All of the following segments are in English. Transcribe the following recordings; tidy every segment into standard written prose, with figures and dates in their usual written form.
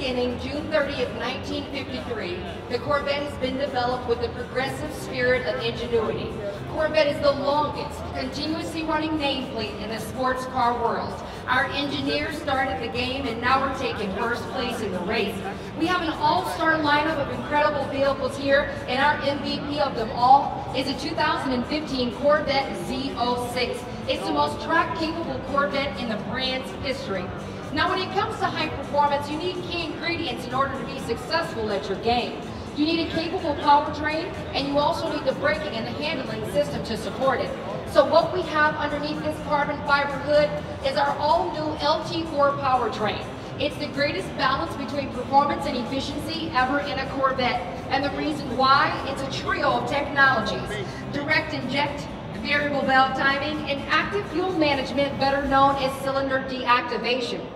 beginning, June 30th, 1953, the Corvette has been developed with a progressive spirit of ingenuity. Corvette is the longest, continuously running nameplate in the sports car world. Our engineers started the game and now we're taking first place in the race. We have an all-star lineup of incredible vehicles here, and our MVP of them all is a 2015 Corvette Z06. It's the most track-capable Corvette in the brand's history. Now when it comes to high performance, you need key ingredients in order to be successful at your game. You need a capable powertrain, and you also need the braking and the handling system to support it. So what we have underneath this carbon fiber hood is our all-new LT4 powertrain. It's the greatest balance between performance and efficiency ever in a Corvette. And the reason why, it's a trio of technologies: direct inject, variable valve timing, and active fuel management, better known as cylinder deactivation.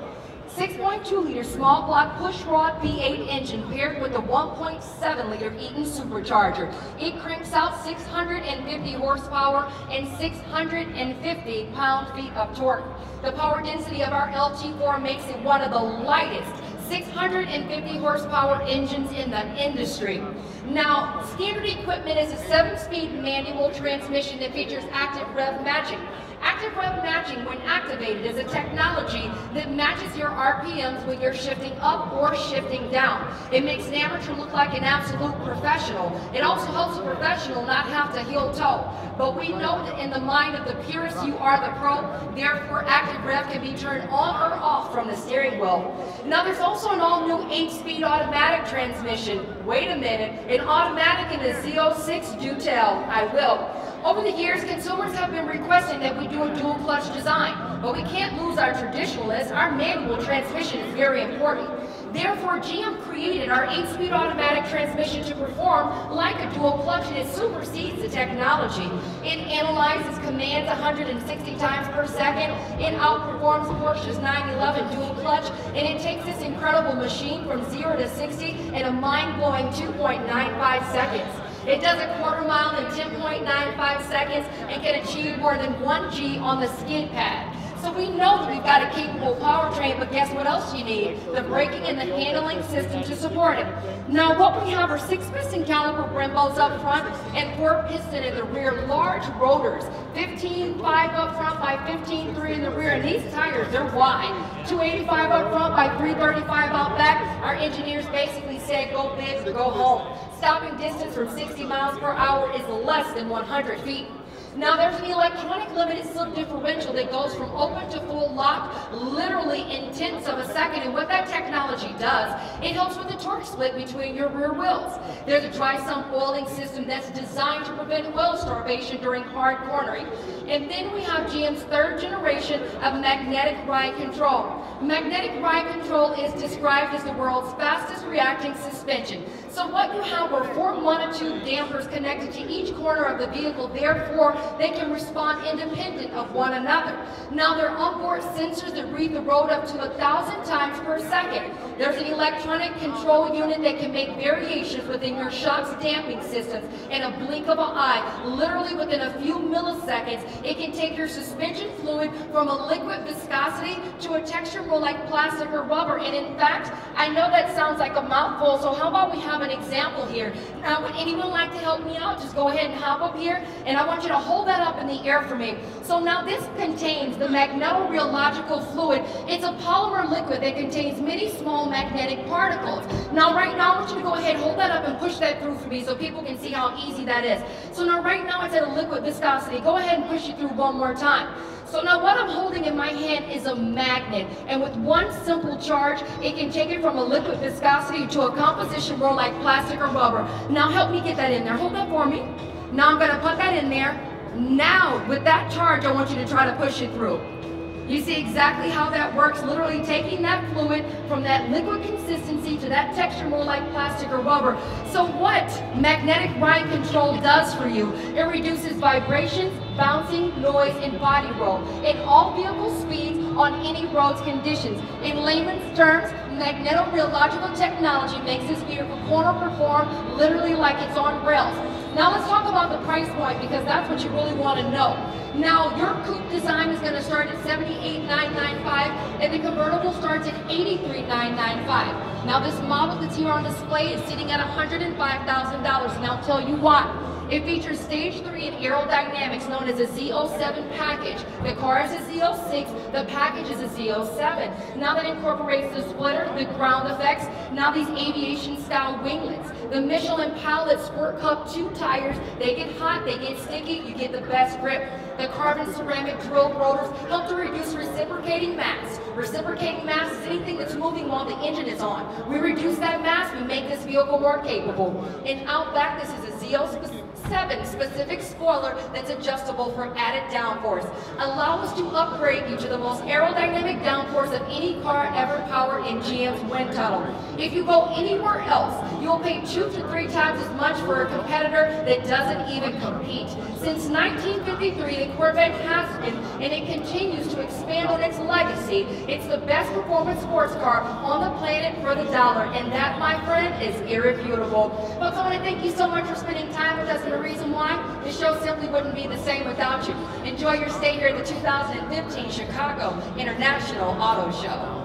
6.2-liter small block push-rod V8 engine paired with a 1.7-liter Eaton supercharger. It cranks out 650 horsepower and 650 pound-feet of torque. The power density of our LT4 makes it one of the lightest 650 horsepower engines in the industry. Now, standard equipment is a 7-speed manual transmission that features active rev matching. Active rev matching, when activated, is a technology that matches your RPMs when you're shifting up or shifting down. It makes an amateur look like an absolute professional. It also helps a professional not have to heel toe. But we know that in the mind of the purist, you are the pro. Therefore, active rev can be turned on or off from the steering wheel. Now, there's also an all-new 8-speed automatic transmission. Wait a minute, an automatic in the Z06? Do tell, I will. Over the years, consumers have been requesting that we do a dual clutch design, but we can't lose our traditionalist. Our manual transmission is very important. Therefore, GM created our 8-speed automatic transmission to perform like a dual clutch, and it supersedes the technology. It analyzes commands 160 times per second. It outperforms Porsche's 911 dual clutch, and it takes this incredible machine from 0 to 60 in a mind-blowing 2.95 seconds. It does a quarter mile in 10.95 seconds and can achieve more than 1 G on the skid pad. So we know that we've got a capable powertrain, but guess what else you need? The braking and the handling system to support it. Now what we have are 6-piston caliper Brembos up front and 4-piston in the rear, large rotors, 15.5 up front by 15.3 in the rear, and these tires, they're wide. 285 up front by 335 out back. Our engineers basically said go big or go home. Stopping distance from 60 miles per hour is less than 100 feet. Now there's an electronic limited slip differential that goes from open to full lock literally in tenths of a second, and what that technology does, it helps with the torque split between your rear wheels. There's a dry sump oiling system that's designed to prevent oil starvation during hard cornering. And then we have GM's 3rd generation of magnetic ride control. Magnetic ride control is described as the world's fastest reacting suspension. So what you have are 4 monotube dampers connected to each corner of the vehicle, therefore they can respond independent of one another. Now there are onboard sensors that read the road up to 1,000 times per second. There's an electronic control unit that can make variations within your shock's damping systems in a blink of an eye. Literally within a few milliseconds, it can take your suspension fluid from a liquid viscosity to a texture more like plastic or rubber. And in fact, I know that sounds like a mouthful, so how about we have an example here. Now, would anyone like to help me out? Just go ahead and hop up here, and I want you to hold that up in the air for me. So now this contains the magnetorheological fluid. It's a polymer liquid that contains many small magnetic particles. Now right now, I want you to go ahead, hold that up and push that through for me so people can see how easy that is. So now right now it's at a liquid viscosity. Go ahead and push it through one more time. So now what I'm holding in my hand is a magnet, and with one simple charge, it can take it from a liquid viscosity to a composition more like plastic or rubber. Now help me get that in there. Hold that for me. Now I'm going to put that in there. Now with that charge, I want you to try to push it through. You see exactly how that works, literally taking that fluid from that liquid consistency to that texture more like plastic or rubber. So what magnetic ride control does for you, it reduces vibrations, bouncing, noise, and body roll in all vehicle speeds on any road's conditions. In layman's terms, Magneto-rheological technology makes this vehicle corner perform literally like it's on rails. Now let's talk about the price point, because that's what you really want to know. Now your coupe design is going to start at $78,995 and the convertible starts at $83,995. Now this model that's here on display is sitting at $105,000, and I'll tell you why. It features stage 3 in aerodynamics known as a Z07 package. The car is a Z06, the package is a Z07. Now that incorporates the splitter, the ground effects, now these aviation style winglets. The Michelin Pilot Sport Cups 2 tires, they get hot, they get sticky, you get the best grip. The carbon ceramic drill rotors help to reduce reciprocating mass. Reciprocating mass is anything that's moving while the engine is on. We reduce that mass, we make this vehicle more capable. And out back, this is a Z07 specific spoiler that's adjustable for added downforce. Allow us to upgrade you to the most aerodynamic downforce of any car ever powered in GM's wind tunnel. If you go anywhere else, you'll pay 2 to 3 times as much for a competitor that doesn't even compete. Since 1953, the Corvette has been, and it continues to expand on its legacy. It's the best performance sports car on the planet for the dollar, and that, my friend, is irrefutable. Folks, I want to thank you so much for spending time with us, and the reason why, the show simply wouldn't be the same without you. Enjoy your stay here at the 2015 Chicago International Auto Show.